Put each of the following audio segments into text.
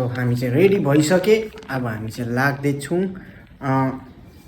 So हामी चाहिँ ready भइसके अब हामी चाहिँ लाग्दैछौँ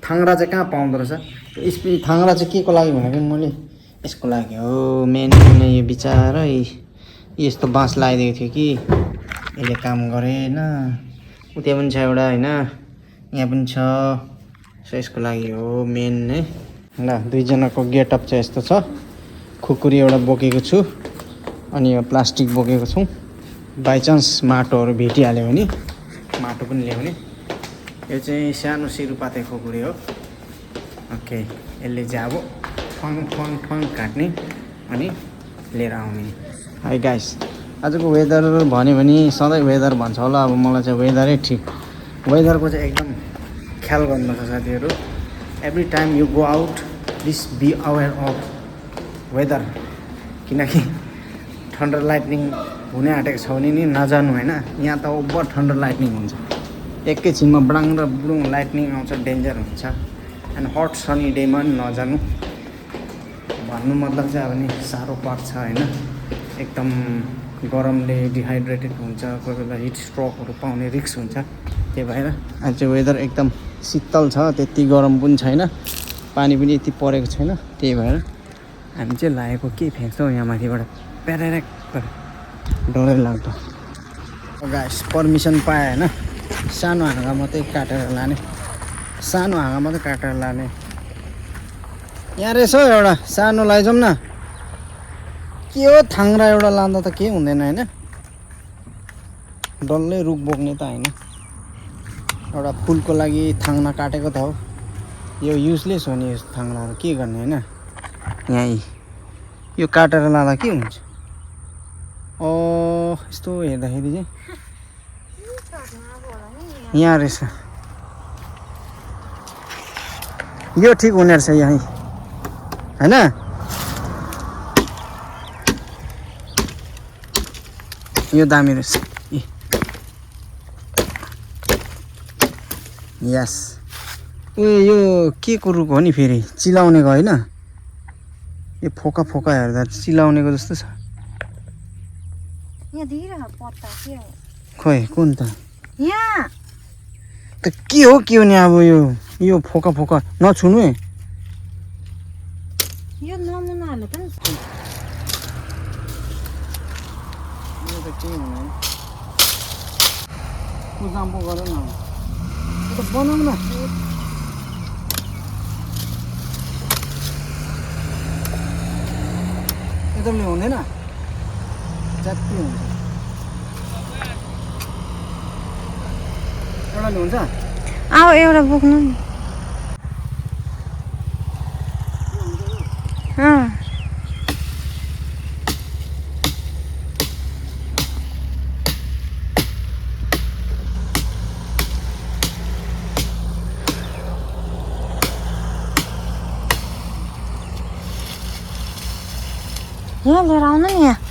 थाङ्ग्रा चाहिँ कहाँ पाउँदो रहेछ थाङ्ग्रा चाहिँ के को लागि भनेको मैले यसको लागि हो मेन यो बिचारा यस्तो बाँस लगाइदिएको थियो कि यसले काम गरेन उता पनि छ एउटा होइन यहाँ पनि छ सो यसको लागि हो मेन है ल दुईजनाको गेटअप चाहिँ यस्तो छ खुकुरी एउटा बोकेको छु अनि यो प्लास्टिक बोकेको छौँ बाइचान्स माटोहरू भेटिहाल्यो भने माटो पनि ल्याउने यो चाहिँ सानो सिरुपाते खुकुरी हो ओके यसले चाहिँ अब ठङ ठङ ठङ काट्ने अनि लिएर आउने है गाइस आजको वेदर भन्यो भने सधैँ वेदर भन्छ होला अब मलाई चाहिँ वेदरै ठिक वेदरको चाहिँ एकदम ख्याल गर्नुपर्छ साथीहरू every time you go out please be aware of weather किनकि थन्डर लाइटनिङ हुने आँटेको छ भने नि नजानु होइन यहाँ त ओभर थन्डर लाइटनिङ हुन्छ एकैछिनमा ब्राङ र ब्लुङ लाइटनिङ आउँछ डेन्जर हुन्छ एन्ड हट सनी डेमा पनि नजानु भन्नु मतलब चाहिँ अब नि साह्रो पर्छ होइन एकदम गरमले डिहाइड्रेटेड हुन्छ कोही बेला हिट स्ट्रोकहरू पाउने रिस्क हुन्छ त्यही भएर आज चाहिँ वेदर एकदम शीतल छ त्यति गरम पनि छैन पानी पनि यति परेको छैन त्यही भएर हामी चाहिँ लागेको के फ्याँक्छौँ यहाँ माथिबाट प्यारेक डरै लाग्दो गाइस पर्मिसन पाएँ होइन सानो हाँगा मात्रै काटेर लाने सानो हाँगा मात्रै काटेर लाने यहाँ रहेछ हौ एउटा सानो लैजाउँ न के हो थाङ्ग्रा एउटा लाँदा त केही हुँदैन होइन डल्लै रुख बोक्ने त होइन एउटा फुलको लागि थाङ्ना काटेको त हो यो युजलेस हो नि यस्तो थाङ्नाहरू के गर्ने होइन यहीँ यो काटेर लाँदा के हुन्छ यस्तो हेर्दाखेरि चाहिँ यहाँ रहेछ यो ठिक हुने रहेछ यहीँ होइन यो दामी रहेछ यस उयो यो के को रुख हो नि फेरि चिलाउनेको होइन यो फोका फोका हेर्दा चिलाउनेको जस्तो छ खोइ कुन त यहाँ त के हो नि अब यो फोका फोका नछुनु है यो नमुनाहरु पनि यो त के हुनु कुजाम पो गर न त बनाउँ न एकदमै हुँदैन जति हुन्छ एउटाले हुन्छ अब एउटा बोक्नु नि यहाँ लिएर आउनु नि यहाँ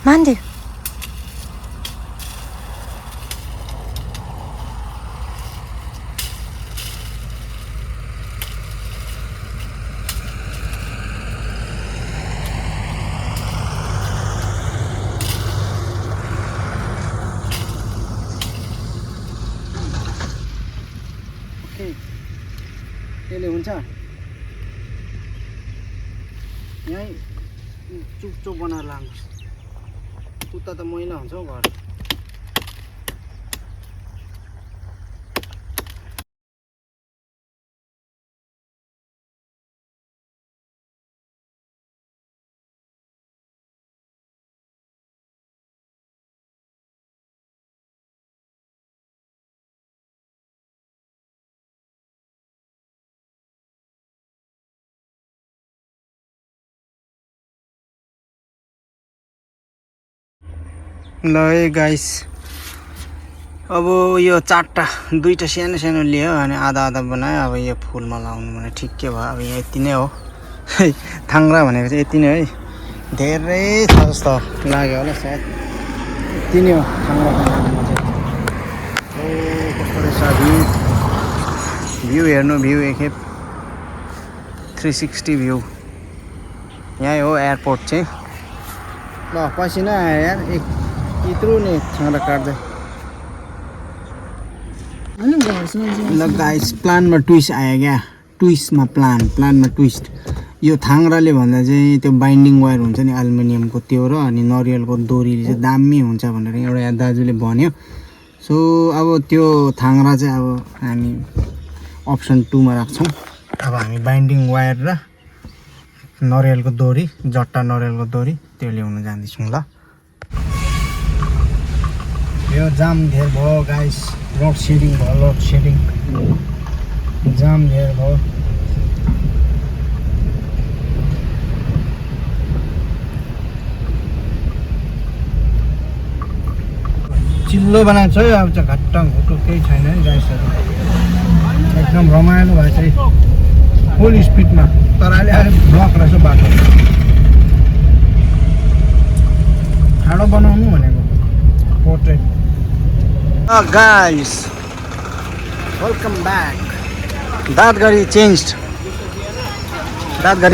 मान्दियो त्यसले हुन्छ यहीँ चुपचुप बनाएर लानुहोस् उता त मैला हुन्छ हौ घर ल है गाइस अब यो चारवटा दुईवटा सानो सानो लियो अनि आधा आधा बनायो अब यो फुलमा लाउनु भने ठिकै भयो अब यहाँ यति नै हो है थाङ्ग्रा भनेको चाहिँ यति नै है धेरै छ जस्तो लाग्यो होला सायद यति नै हो थाङ्ग्रा बनाउनुमा चाहिँ कस्तो रहेछ भ्यू हेर्नु भ्यू एकखेप 360 भ्यू यहीँ हो एयरपोर्ट चाहिँ ल पसिना आयो यार यत्रो नि थाङ्ग्रा काट्दै अनि घरसँग ल गाइस प्लानमा ट्विस्ट आयो क्या ट्विस्टमा प्लानमा ट्विस्ट यो थाङ्राले भन्दा चाहिँ त्यो बाइन्डिङ वायर हुन्छ नि एल्युमिनियमको त्यो र अनि नरिवलको डोरीले चाहिँ दामी हुन्छ भनेर एउटा यहाँ दाजुले भन्यो सो अब त्यो थाङ्रा चाहिँ अब हामी अप्सन 2 मा राख्छौँ अब हामी बाइन्डिङ वायर र नरिवलको डोरी जट्टा नरिवलको डोरी त्यो ल्याउन जाँदैछौँ ल यो जाम धेर भयो गाइस लोड सेडिङ जाम धेर भयो चिल्लो बनाएको छ अब चाहिँ घट्ट घुटु केही छैन नि गाइसहरू एकदम रमाइलो भएछ फुल स्पिडमा तर अहिले अलिक ब्लक रहेछ बाटो ठाडो बनाउनु भनेको पोर्ट्रेट गाइस वेलकम ब्याक दाँतघरी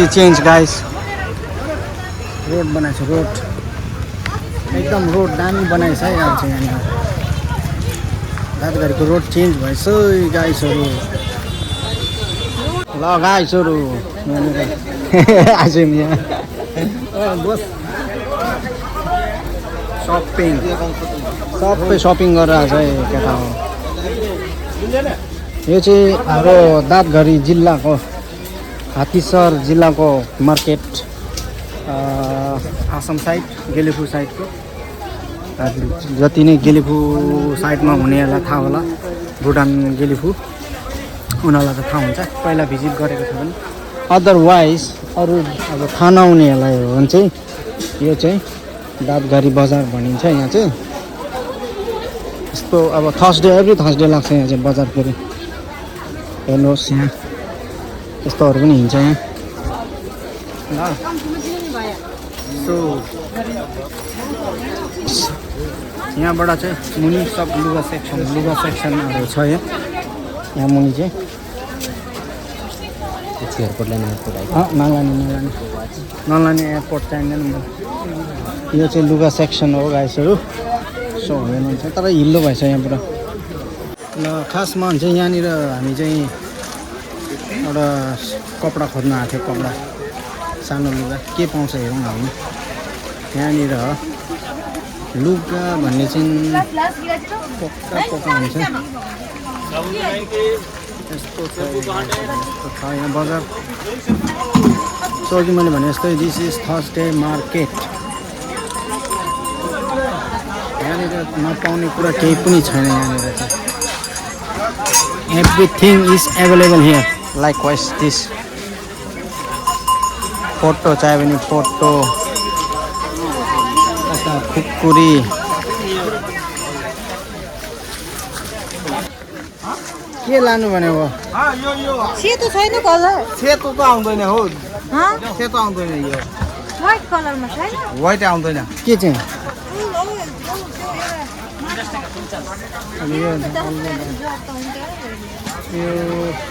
चेन्ज गाइस रोड बनाएछ रोड एकदम रोड दामी बनाएछ है अब चाहिँ यहाँनिर दाँतघरीको रोड चेन्ज भएछ गाइसहरू ल गाइसहरू आइसक्यौँ यहाँ बस सबै सपिङ गरेर आएको छ है केटा हो यो चाहिँ हाम्रो दाँतघरी जिल्लाको हात्तीसर जिल्लाको मार्केट आसाम साइड गेलेफु साइडको जति नै गेलेफु साइडमा हुनेहरूलाई थाहा होला भुटान गेलेफु उनीहरूलाई त थाहा हुन्छ पहिला भिजिट गरेको छ भने अदरवाइज अरू अब थाहा नहुनेहरूलाई हो भने चाहिँ यो चाहिँ दाँतघरी बजार भनिन्छ यहाँ चाहिँ यस्तो अब एभ्री थर्सडे लाग्छ यहाँ चाहिँ बजार फेरि हेर्नुहोस् यहाँ यस्तोहरू पनि हिँड्छ यहाँ ल सो यहाँबाट चाहिँ मुनि सब लुगा सेक्सनहरू छ यहाँ मुनि चाहिँ नलाने एयरपोर्ट चाहिँदैन यो चाहिँ लुगा सेक्सन हो गाइसहरू सो हेर्नुहुन्छ तर हिल्लो भएछ यहाँ पुरा ल खासमा चाहिँ यहाँनिर हामी चाहिँ एउटा कपडा खोज्न आएको थियो कपडा सानो लुगा के पाउँछ हेरौँ हामी यहाँनिर लुगा भन्ने चाहिँ पक्का हुन्छ यस्तो छ यहाँ बजार सो अघि मैले भने जस्तै दिस इज थर्सडे मार्केट यहाँनिर नपाउने कुरा केही पनि छैन यहाँनिर चाहिँ everything is available here like wise this photo चाहियो भने फोटो यता खुकुरी के लानु भनेको सेतो छैन कलर सेतो त आउँदैन हो सेतो आउँदैन यो व्हाइट कलरमा छैन व्हाइट आउँदैन के चाहिँ यो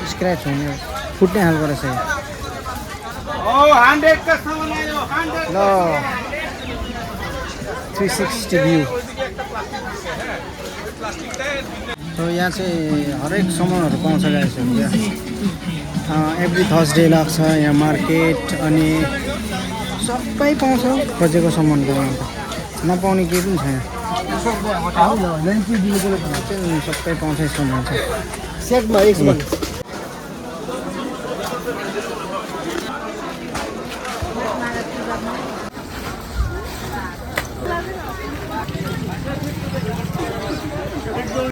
स्क्रैच हुने फुट्ने खालको रहेछ ल 360 भ्यू सो यहाँ चाहिँ हरेक सामानहरू पाउँछ गाइसहरू यहाँ एभ्री थर्सडे लाग्छ यहाँ मार्केट अनि सबै पाउँछ खोजेको सामानको नपाउने केही पनि छैन सबै पाउँछ सामान छ सेटमा एक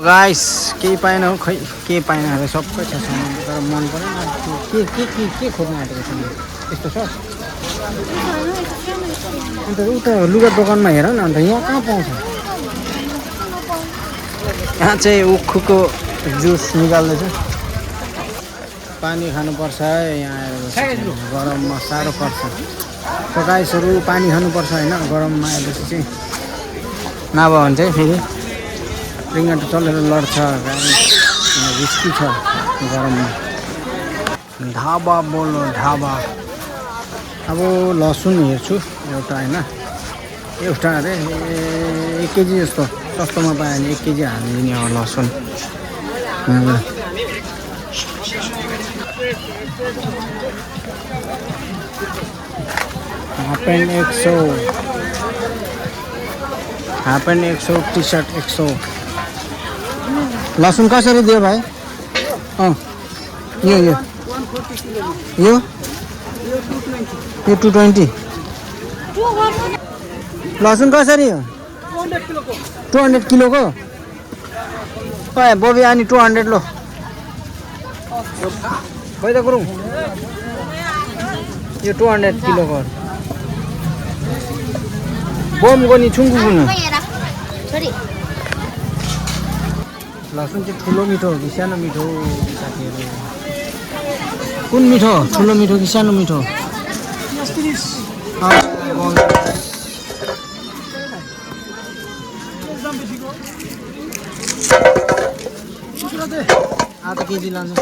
गाइस केही पाएन हो खै के पाएन अरे सबै छ सामान तर मन परेन के खोज्न आँटेको छ यस्तो छ अन्त उता लुगा दोकानमा हेर न अन्त यहाँ कहाँ पाउँछ यहाँ चाहिँ उखुको जुस निकाल्दैछ पानी खानुपर्छ है यहाँ आएर गरममा साह्रो पर्छ तो गाइसहरू पानी खानुपर्छ होइन गरममा आएपछि चाहिँ नभए भने चाहिँ फेरि रिङ्गाटो चलेर लड्छ गाडी रिस्की छ गरममा ढाबा बोल्नु ढाबा अब लसुन हेर्छु एउटा होइन एउटा अरे 1 केजी जस्तो सस्तोमा पायो भने 1 केजी हालिदिने अब लसुन half pant 100, half pant 100, T shirt 100। लसुन कसरी दियो भाइ? यो 220। लसुन कसरी हो? 200 किलोको बोबी अनि 200 लो पैदा गरौँ। यो 200 किलोको बोमको नि छुङ्गु गुनु। लसुन चाहिँ ठुलो मिठो हो कि सानो मिठो साथीहरू? कुन मिठो? ठुलो मिठो कि सानो मिठो? आधा केजी लान्छ।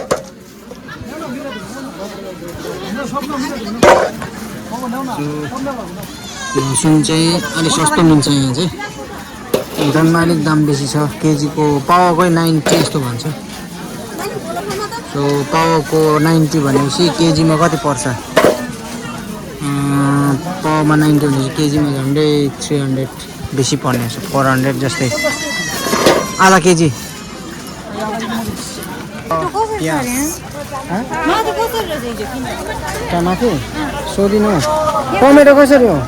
लसुन चाहिँ अलिक सस्तो मिल्छ यहाँ चाहिँ। धनमा अलिक दाम बेसी छ। केजीको पावाकै 90 यस्तो भन्छ। सो पावाको 90 भनेपछि केजीमा कति पर्छ? पावामा 90 भनेपछि केजीमा झन्डै 300 बेसी पर्ने छ। 400 जस्तै आधा केजी। टमाटे सोधिनु। टमेटो कसरी हो?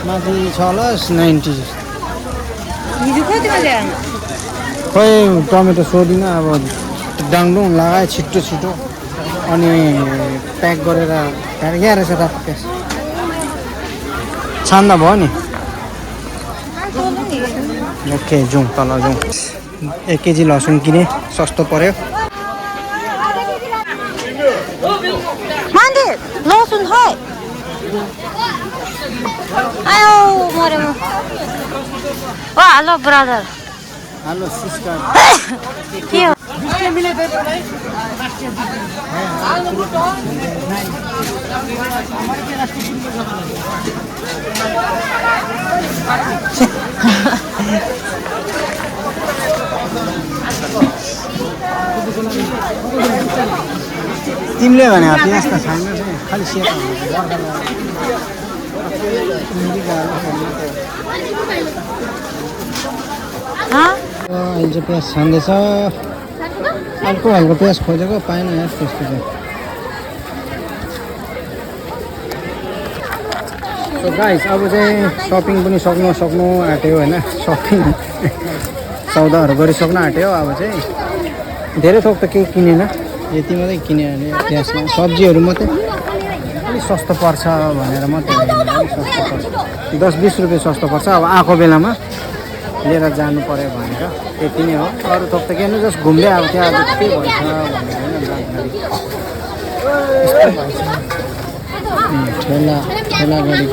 माथि छ होला 90। खोइ टमेटो सोधिनँ। अब डाङडुङ लगाए छिट्टो छिटो अनि प्याक गरेर यहाँ रहेछ रातो प्याज छान्दा भयो नि। ओके जाउँ तल जाउँ। 1 केजी लसुन किने, सस्तो पर्यो। लसुन है आयो मरे म। Hello brother. Hello sister. के हो? तिमीले भने प्याज त छैन खालि सेतो अहिले चाहिँ प्याज छान्दैछ। अर्को खालको प्याज खोजेको पाएन यार त्यस्तो चाहिँ। सो गाइस अब चाहिँ सपिङ पनि सक्नु आँट्यो होइन। सपिङ सौदाहरू गरिसक्नु आँट्यो। अब चाहिँ धेरै थोक त केही किनेन, यति मात्रै किन्यो भने प्याजमा सब्जीहरू मात्रै अलिक सस्तो पर्छ भनेर मात्रै सस्तो पर्छ। 10-20 रुपियाँ सस्तो पर्छ। अब आएको बेलामा लिएर जानु पर्यो भनेर त्यति नै हो। अरू थोक त के नि जस्ट घुम्दै अब त्यहाँ के भन्छ भनेर ठेला गाडी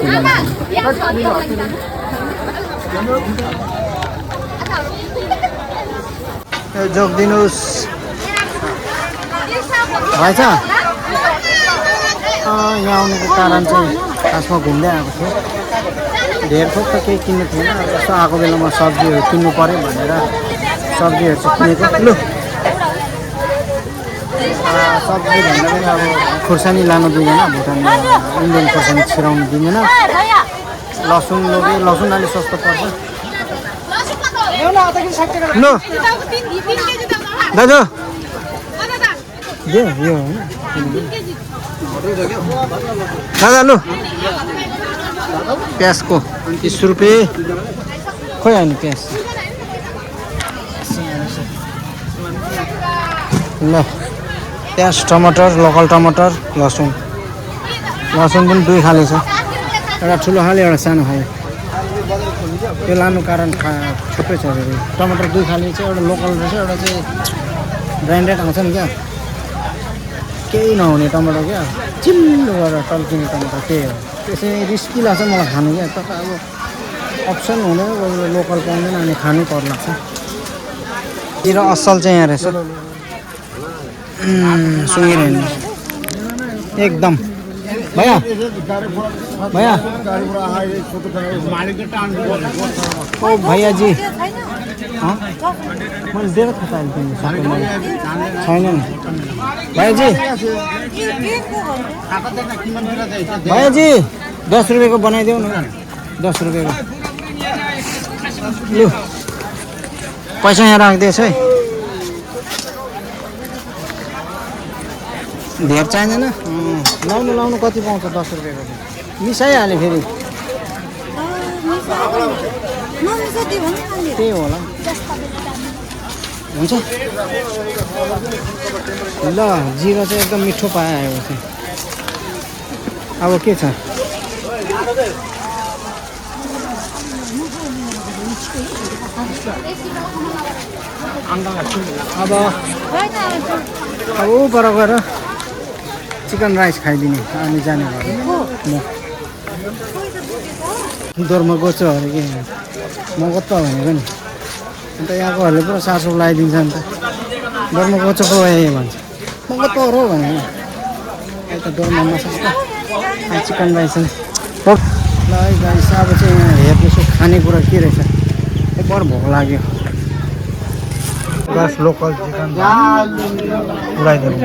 जोगिदिनुहोस् भएछ। यहाँ आउनुको कारण चाहिँ खासमा घुम्दै आएको थियो। धेर थोक त केही किन्नु थिएन। यस्तो आएको बेलामा सब्जीहरू किन्नु पऱ्यो भनेर सब्जीहरू चाहिँ किनेको। लु सब्जी भन्दा पनि अब खुर्सानी लानु दिँदैन भुटानमा। इन्डियन खुर्सानी छिराउनु दिँदैन। लसुन लोगे लसुन अलिक सस्तो पर्छ। लु दाजु यो होइन दादा लु प्याजको 30 रुपियाँ। खोइ होइन प्याज ल। प्याज टमाटर लोकल टमाटर लसुन पनि 2 खाले छ। एउटा ठुलो खाले एउटा सानो खाले। त्यो लानु कारण छुट्टै छ। टमाटर 2 खाले चाहिँ एउटा लोकल रहेछ एउटा चाहिँ ब्रान्डेड आउँछ नि क्या। केही नहुने टमाटर क्या चिल्लो गरेर टल्किने टमाटर त्यही हो। त्यसै रिस्की लाग्छ मलाई खानु क्या। तर अब अप्सन हुँदैन कोही लोकल पाउँदैन अनि खानु पर लाग्छ। तिर असल चाहिँ यहाँ रहेछ सुँगेर हेर्नु एकदम भैया भैया ओ भैया जी मैले दिएर खाता छैन नि भैया जी भैया जी 10 रुपियाँको बनाइदेऊ न 10 रुपियाँको लु पैसा यहाँ राखिदिएछ है धेर चाहिँदैन लाउनु लाउनु कति पाउँछ 10 रुपियाँको मिसाइहाल्यो फेरि त्यही होला हुन्छ ल जिरा चाहिँ एकदम मिठो पायो अब के छ अब ऊपर गएर चिकन राइस खाइदिने अनि जाने भयो दोरमा गोचो अरे के म कता भनेको नि अन्त यहाँकोहरूले पुरा सासु लगाइदिन्छ अन्त दोरमा गोचो पो भन्छ म कता हो भनेको यता दोरमा मसस्ता चिकन राइस ल है गाइस अब चाहिँ यहाँ हेर्नुहोस् खानेकुरा के रहेछ बर भोक लाग्यो गाइस लोकल चिकन पुऱ्याइदिनु